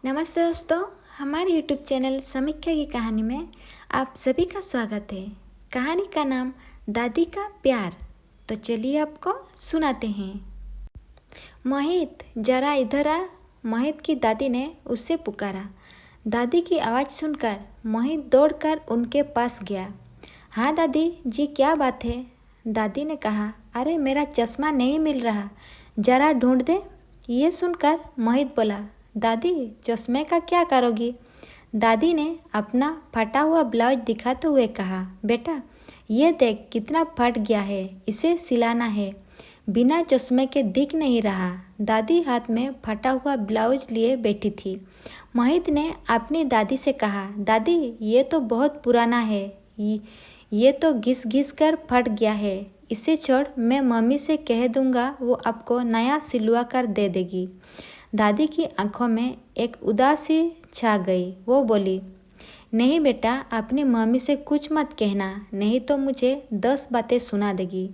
नमस्ते दोस्तों, हमारे यूट्यूब चैनल समीक्षा की कहानी में आप सभी का स्वागत है। कहानी का नाम दादी का प्यार। तो चलिए आपको सुनाते हैं। मोहित, जरा इधर आ। मोहित की दादी ने उससे पुकारा। दादी की आवाज़ सुनकर मोहित दौड़कर उनके पास गया। हाँ दादी जी, क्या बात है? दादी ने कहा, अरे मेरा चश्मा नहीं मिल रहा, जरा ढूंढ दे। ये सुनकर मोहित बोला, दादी चश्मे का क्या करोगी? दादी ने अपना फटा हुआ ब्लाउज दिखाते हुए कहा, बेटा ये देख कितना फट गया है, इसे सिलाना है। बिना चश्मे के दिख नहीं रहा। दादी हाथ में फटा हुआ ब्लाउज लिए बैठी थी। मोहित ने अपनी दादी से कहा, दादी ये तो बहुत पुराना है, ये तो घिस घिस कर फट गया है। इसे छोड़, मैं मम्मी से कह दूंगा, वो आपको नया सिलवा कर दे देगी। दादी की आंखों में एक उदासी छा गई। वो बोली, नहीं बेटा, अपनी मम्मी से कुछ मत कहना, नहीं तो मुझे 10 बातें सुना देगी।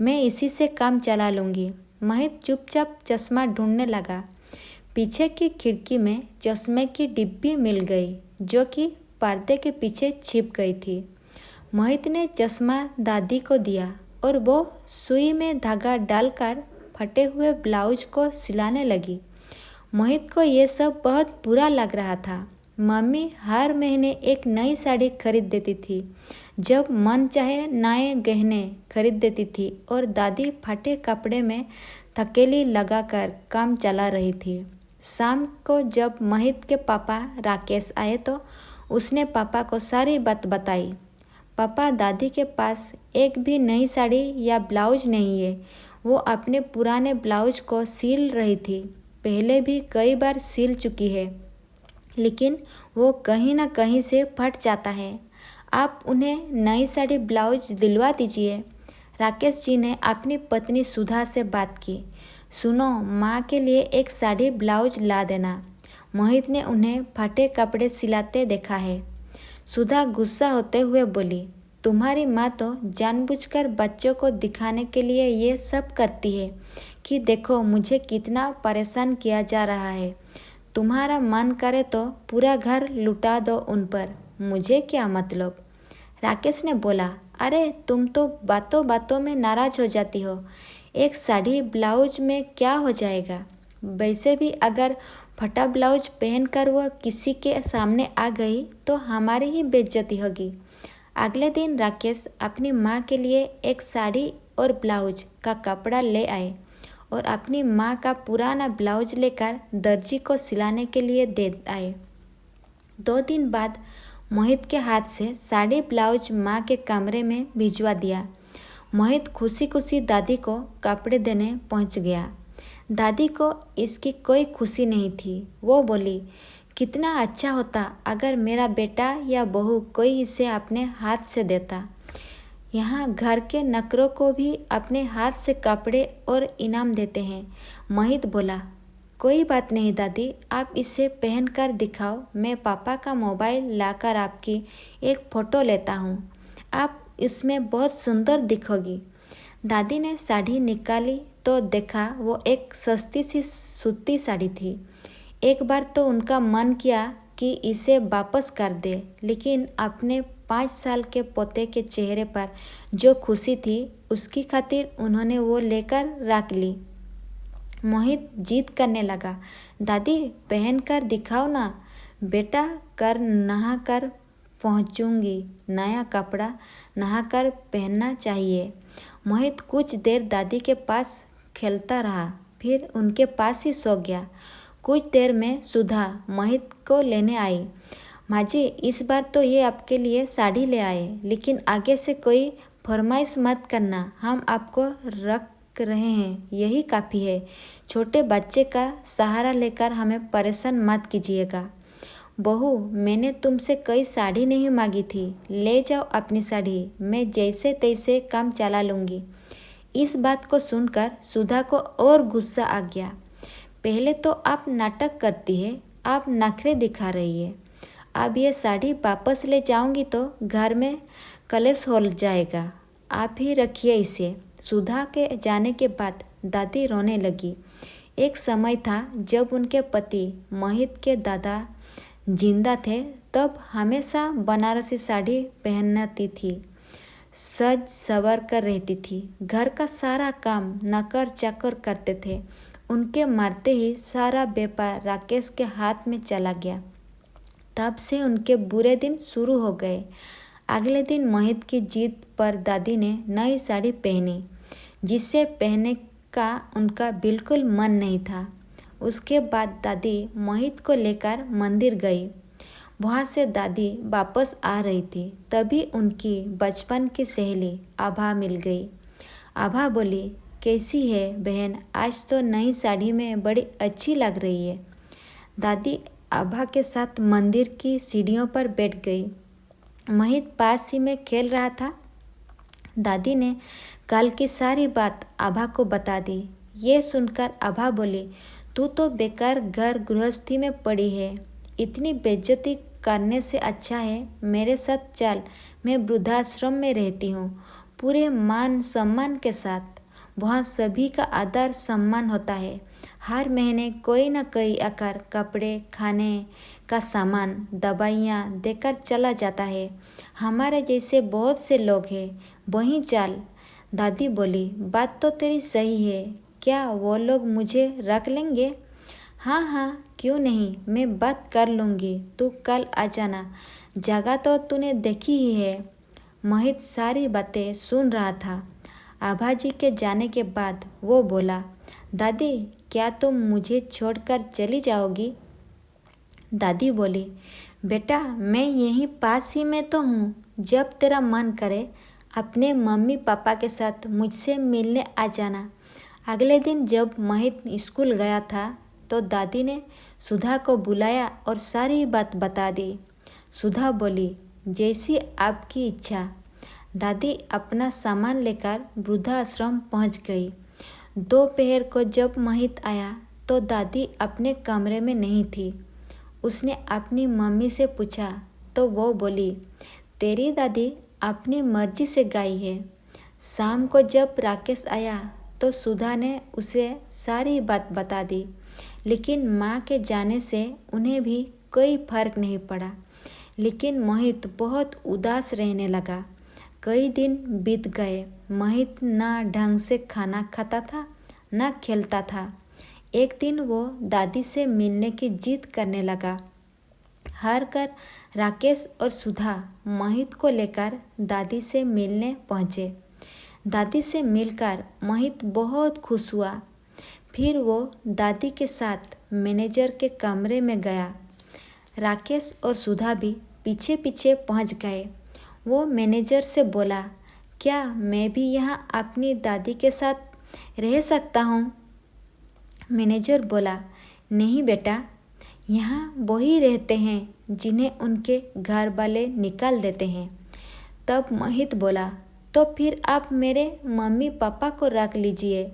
मैं इसी से काम चला लूँगी। मोहित चुपचाप चश्मा ढूंढने लगा। पीछे की खिड़की में चश्मे की डिब्बी मिल गई, जो कि पर्दे के पीछे छिप गई थी। मोहित ने चश्मा दादी को दिया और वो सुई में धागा डालकर फटे हुए ब्लाउज को सिलाने लगी। मोहित को ये सब बहुत बुरा लग रहा था। मम्मी हर महीने एक नई साड़ी खरीद देती थी, जब मन चाहे नए गहने खरीद देती थी, और दादी फटे कपड़े में थकेली लगाकर काम चला रही थी। शाम को जब मोहित के पापा राकेश आए तो उसने पापा को सारी बात बताई। पापा, दादी के पास एक भी नई साड़ी या ब्लाउज नहीं है। वो अपने पुराने ब्लाउज को सिल रही थी। पहले भी कई बार सिल चुकी है, लेकिन वो कहीं ना कहीं से फट जाता है। आप उन्हें नई साड़ी ब्लाउज दिलवा दीजिए। राकेश जी ने अपनी पत्नी सुधा से बात की। सुनो, माँ के लिए एक साड़ी ब्लाउज ला देना। मोहित ने उन्हें फटे कपड़े सिलाते देखा है। सुधा गुस्सा होते हुए बोली, तुम्हारी माँ तो जानबूझकर बच्चों को दिखाने के लिए ये सब करती है कि देखो मुझे कितना परेशान किया जा रहा है। तुम्हारा मन करे तो पूरा घर लुटा दो उन पर, मुझे क्या मतलब। राकेश ने बोला, अरे तुम तो बातों बातों में नाराज हो जाती हो। एक साड़ी ब्लाउज में क्या हो जाएगा? वैसे भी अगर फटा ब्लाउज पहनकर वह किसी के सामने आ गई तो हमारी ही बेइज्जती होगी। अगले दिन राकेश अपनी माँ के लिए एक साड़ी और ब्लाउज का कपड़ा ले आए और अपनी माँ का पुराना ब्लाउज लेकर दर्जी को सिलाने के लिए दे आए। 2 दिन बाद मोहित के हाथ से साड़ी ब्लाउज माँ के कमरे में भिजवा दिया। मोहित खुशी खुशी दादी को कपड़े देने पहुँच गया। दादी को इसकी कोई खुशी नहीं थी। वो बोली, कितना अच्छा होता अगर मेरा बेटा या बहू कोई इसे अपने हाथ से देता। यहाँ घर के नकरों को भी अपने हाथ से कपड़े और इनाम देते हैं। मोहित बोला, कोई बात नहीं दादी, आप इसे पहन कर दिखाओ। मैं पापा का मोबाइल लाकर आपकी एक फ़ोटो लेता हूँ। आप इसमें बहुत सुंदर दिखोगी। दादी ने साड़ी निकाली तो देखा वो एक सस्ती सी सूती साड़ी थी। एक बार तो उनका मन किया कि इसे वापस कर दे, लेकिन अपने 5 साल के पोते के चेहरे पर जो खुशी थी, उसकी खातिर उन्होंने वो लेकर रख ली। मोहित जिद करने लगा, दादी पहन कर दिखाओ ना। बेटा, कर नहा कर पहुँचूँगी, नया कपड़ा नहा कर पहनना चाहिए। मोहित कुछ देर दादी के पास खेलता रहा, फिर उनके पास ही सो गया। कुछ देर में सुधा मोहित को लेने आई। माँ जी, इस बार तो ये आपके लिए साड़ी ले आए, लेकिन आगे से कोई फरमाइश मत करना, हम आपको रख रहे हैं, यही काफ़ी है। छोटे बच्चे का सहारा लेकर हमें परेशान मत कीजिएगा। बहू, मैंने तुमसे कोई साड़ी नहीं मांगी थी, ले जाओ अपनी साड़ी, मैं जैसे तैसे काम चला लूँगी। इस बात को सुनकर सुधा को और गुस्सा आ गया। पहले तो आप नाटक करती है, आप नखरे दिखा रही है। अब ये साड़ी वापस ले जाऊंगी तो घर में कलेश हो जाएगा। आप ही रखिए इसे। सुधा के जाने के बाद दादी रोने लगी। एक समय था जब उनके पति मोहित के दादा जिंदा थे, तब हमेशा बनारसी साड़ी पहनती थी, सज सवर कर रहती थी, घर का सारा काम नौकर चाकर करते थे। उनके मरते ही सारा व्यापार राकेश के हाथ में चला गया। तब से उनके बुरे दिन शुरू हो गए। अगले दिन मोहित की जिद पर दादी ने नई साड़ी पहनी, जिसे पहनने का उनका बिल्कुल मन नहीं था। उसके बाद दादी मोहित को लेकर मंदिर गई। वहाँ से दादी वापस आ रही थी, तभी उनकी बचपन की सहेली आभा मिल गई। आभा बोली, कैसी है बहन, आज तो नई साड़ी में बड़ी अच्छी लग रही है। दादी आभा के साथ मंदिर की सीढ़ियों पर बैठ गई। मोहित पास ही में खेल रहा था। दादी ने कल की सारी बात आभा को बता दी। ये सुनकर आभा बोली, तू तो बेकार घर गृहस्थी में पड़ी है, इतनी बेइज्जती करने से अच्छा है मेरे साथ चल, मैं वृद्धाश्रम में रहती हूँ, पूरे मान सम्मान के साथ। वहाँ सभी का आदर सम्मान होता है। हर महीने कोई न कोई आकर कपड़े, खाने का सामान, दवाइयाँ देकर चला जाता है। हमारे जैसे बहुत से लोग हैं, वहीं चल। दादी बोली, बात तो तेरी सही है, क्या वो लोग मुझे रख लेंगे? हाँ हाँ, क्यों नहीं, मैं बात कर लूँगी, तू कल आ जाना, जगह तो तूने देखी ही है। मोहित सारी बातें सुन रहा था। आभा जी के जाने के बाद वो बोला, दादी क्या तुम मुझे छोड़कर चली जाओगी? दादी बोली, बेटा मैं यहीं पास ही में तो हूँ, जब तेरा मन करे अपने मम्मी पापा के साथ मुझसे मिलने आ जाना। अगले दिन जब मोहित स्कूल गया था तो दादी ने सुधा को बुलाया और सारी बात बता दी। सुधा बोली, जैसी आपकी इच्छा। दादी अपना सामान लेकर वृद्धाश्रम पहुंच गई। दोपहर को जब मोहित आया तो दादी अपने कमरे में नहीं थी। उसने अपनी मम्मी से पूछा तो वो बोली, तेरी दादी अपनी मर्जी से गई है। शाम को जब राकेश आया तो सुधा ने उसे सारी बात बता दी, लेकिन माँ के जाने से उन्हें भी कोई फर्क नहीं पड़ा। लेकिन मोहित बहुत उदास रहने लगा। कई दिन बीत गए। मोहित ना ढंग से खाना खाता था, ना खेलता था। एक दिन वो दादी से मिलने की जिद करने लगा। हार कर राकेश और सुधा मोहित को लेकर दादी से मिलने पहुँचे। दादी से मिलकर मोहित बहुत खुश हुआ। फिर वो दादी के साथ मैनेजर के कमरे में गया। राकेश और सुधा भी पीछे पीछे पहुंच गए। वो मैनेजर से बोला, क्या मैं भी यहाँ अपनी दादी के साथ रह सकता हूँ? मैनेजर बोला, नहीं बेटा, यहाँ वही रहते हैं जिन्हें उनके घर वाले निकाल देते हैं। तब मोहित बोला, तो फिर आप मेरे मम्मी पापा को रख लीजिए,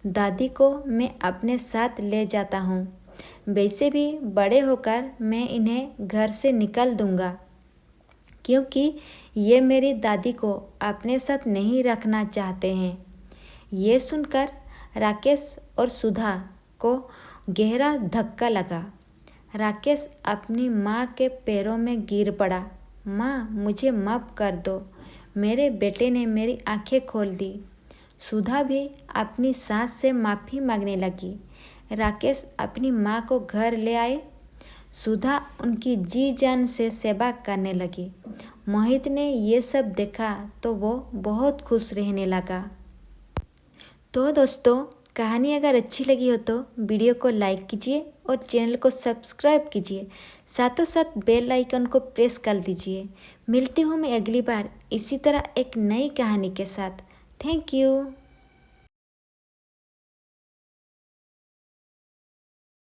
दादी को मैं अपने साथ ले जाता हूँ। वैसे भी बड़े होकर मैं इन्हें घर से निकाल दूँगा, क्योंकि ये मेरी दादी को अपने साथ नहीं रखना चाहते हैं। ये सुनकर राकेश और सुधा को गहरा धक्का लगा। राकेश अपनी माँ के पैरों में गिर पड़ा। माँ, मुझे माफ़ कर दो, मेरे बेटे ने मेरी आंखें खोल दी। सुधा भी अपनी सास से माफ़ी मांगने लगी। राकेश अपनी माँ को घर ले आए। सुधा उनकी जी जान से सेवा करने लगी। मोहित ने ये सब देखा तो वो बहुत खुश रहने लगा। तो दोस्तों, कहानी अगर अच्छी लगी हो तो वीडियो को लाइक कीजिए और चैनल को सब्सक्राइब कीजिए। साथों साथ बेल आइकन को प्रेस कर दीजिए। मिलती हूँ मैं अगली बार इसी तरह एक नई कहानी के साथ। Thank you.